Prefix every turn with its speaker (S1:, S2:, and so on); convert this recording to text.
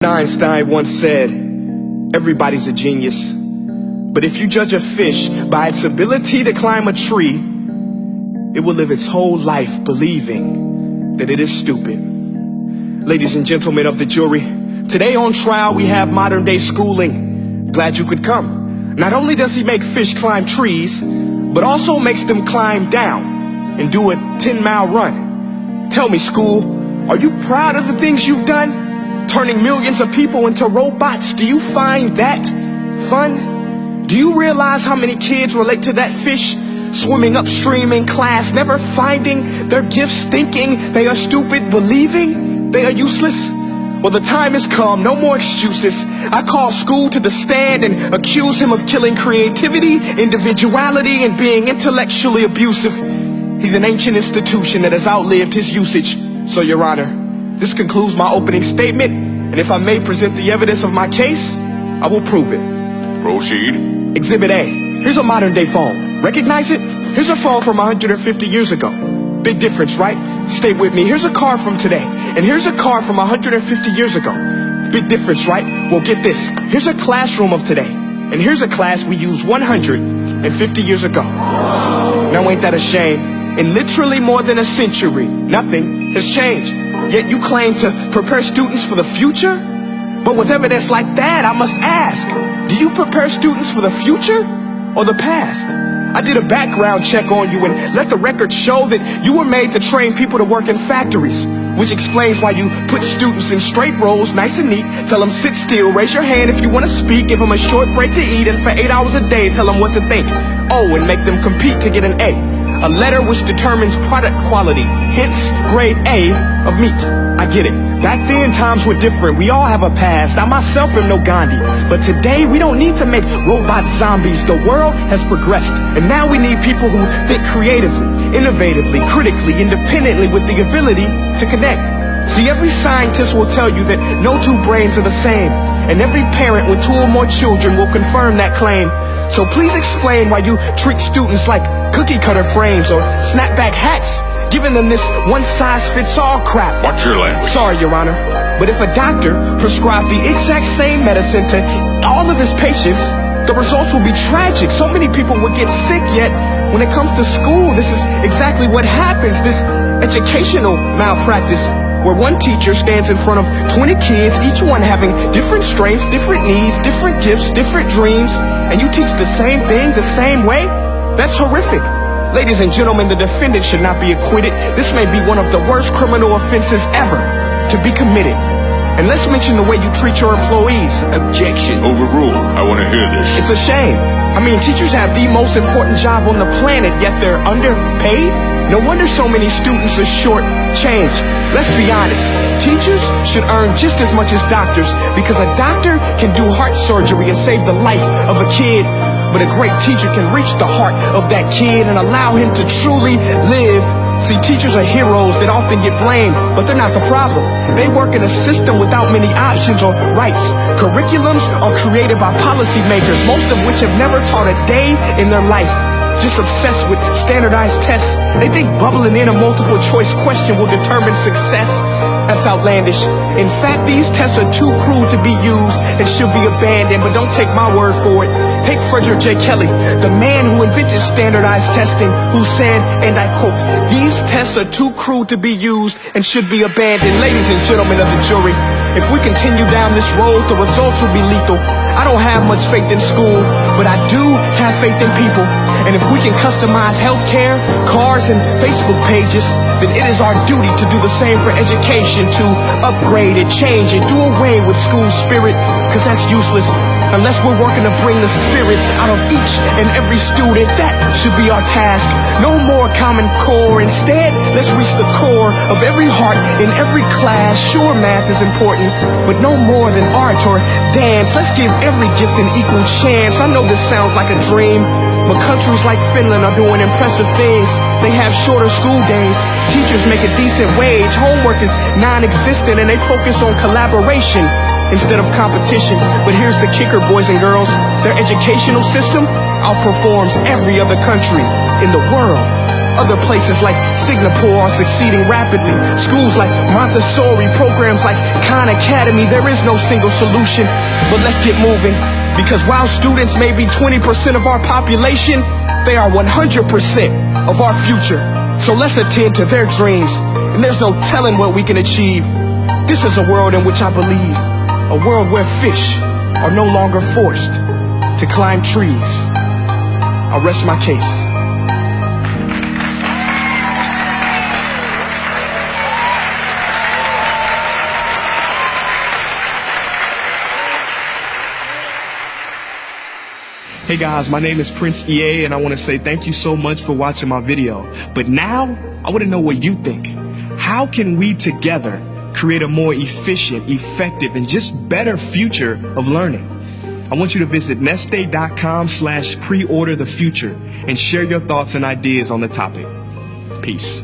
S1: Einstein once said, everybody's a genius, but if you judge a fish by its ability to climb a tree, it will live its whole life believing that it is stupid. Ladies and gentlemen of the jury, today on trial we have modern day schooling. Glad you could come. Not only does he make fish climb trees, but also makes them climb down and do a 10-mile run. Tell me, school, are you proud of the things you've done? Turning millions of people into robots, do you find that fun? Do you realize how many kids relate to that fish swimming upstream in class, never finding their gifts, thinking they are stupid, believing they are useless? Well, the time has come, no more excuses. I call school to the stand and accuse him of killing creativity, individuality, and being intellectually abusive. He's an ancient institution that has outlived his usage. So, Your Honor, this concludes my opening statement, and if I may present the evidence of my case, I will prove it.
S2: Proceed.
S1: Exhibit A. Here's a modern day phone. Recognize it? Here's a phone from 150 years ago. Big difference, right? Stay with me. Here's a car from today, and here's a car from 150 years ago. Big difference, right? Well, get this. Here's a classroom of today, and here's a class we used 150 years ago. Now ain't that a shame? In literally more than a century, nothing has changed. Yet you claim to prepare students for the future? But with evidence like that, I must ask, do you prepare students for the future or the past? I did a background check on you and let the record show that you were made to train people to work in factories, which explains why you put students in straight rows, nice and neat, tell them sit still, raise your hand if you want to speak, give them a short break to eat, and for 8 hours a day tell them what to think. Oh, and make them compete to get an A letter which determines product quality, hence grade A of meat. I get it. Back then, times were different. We all have a past. I myself am no Gandhi. But today, we don't need to make robot zombies. The world has progressed. And now we need people who think creatively, innovatively, critically, independently, with the ability to connect. See, every scientist will tell you that no two brains are the same. And every parent with 2 or more children will confirm that claim. So please explain why you treat students like cookie cutter frames or snapback hats, giving them this one-size-fits-all crap.
S2: Watch your language.
S1: Sorry, Your Honor, but if a doctor prescribed the exact same medicine to all of his patients, the results will be tragic. So many people would get sick, yet when it comes to school, this is exactly what happens, this educational malpractice, where one teacher stands in front of 20 kids, each one having different strengths, different needs, different gifts, different dreams, and you teach the same thing the same way? That's horrific. Ladies and gentlemen, the defendant should not be acquitted. This may be one of the worst criminal offenses ever to be committed. And let's mention the way you treat your employees.
S2: Objection. Overruled. I want to hear this.
S1: It's a shame. I mean, teachers have the most important job on the planet, yet they're underpaid? No wonder so many students are short-changed. Let's be honest. Teachers should earn just as much as doctors, because a doctor can do heart surgery and save the life of a kid. But a great teacher can reach the heart of that kid and allow him to truly live. See, teachers are heroes that often get blamed, but they're not the problem. They work in a system without many options or rights. Curriculums are created by policymakers, most of which have never taught a day in their life. Just obsessed with standardized tests. They think bubbling in a multiple choice question will determine success. That's outlandish. In fact, these tests are too cruel to be used and should be abandoned, but don't take my word for it. Take Frederick J. Kelly, the man who invented standardized testing, who said, and I quote, "These tests are too cruel to be used and should be abandoned." Ladies and gentlemen of the jury, if we continue down this road, the results will be lethal. I don't have much faith in school, but I do have faith in people. And if we can customize healthcare, cars, and Facebook pages, then it is our duty to do the same for education, to upgrade it, change it, do away with school spirit, because that's useless. Unless we're working to bring the spirit out of each and every student, that should be our task. No more Common Core. Instead, let's reach the core of every heart in every class. Sure, math is important, but no more than art or dance. Let's give every gift an equal chance. I know this sounds like a dream, but countries like Finland are doing impressive things. They have shorter school days, teachers make a decent wage, homework is non-existent, and they focus on collaboration instead of competition. But here's the kicker, boys and girls. Their educational system outperforms every other country in the world. Other places like Singapore are succeeding rapidly. Schools like Montessori, programs like Khan Academy. There is no single solution, but let's get moving. Because while students may be 20% of our population, they are 100% of our future. So let's attend to their dreams, and there's no telling what we can achieve. This is a world in which I believe, a world where fish are no longer forced to climb trees. I'll rest my case. Hey guys, my name is Prince EA, and I want to say thank you so much for watching my video. But now, I want to know what you think. How can we together create a more efficient, effective, and just better future of learning? I want you to visit nestday.com/preorderthefuture and share your thoughts and ideas on the topic. Peace.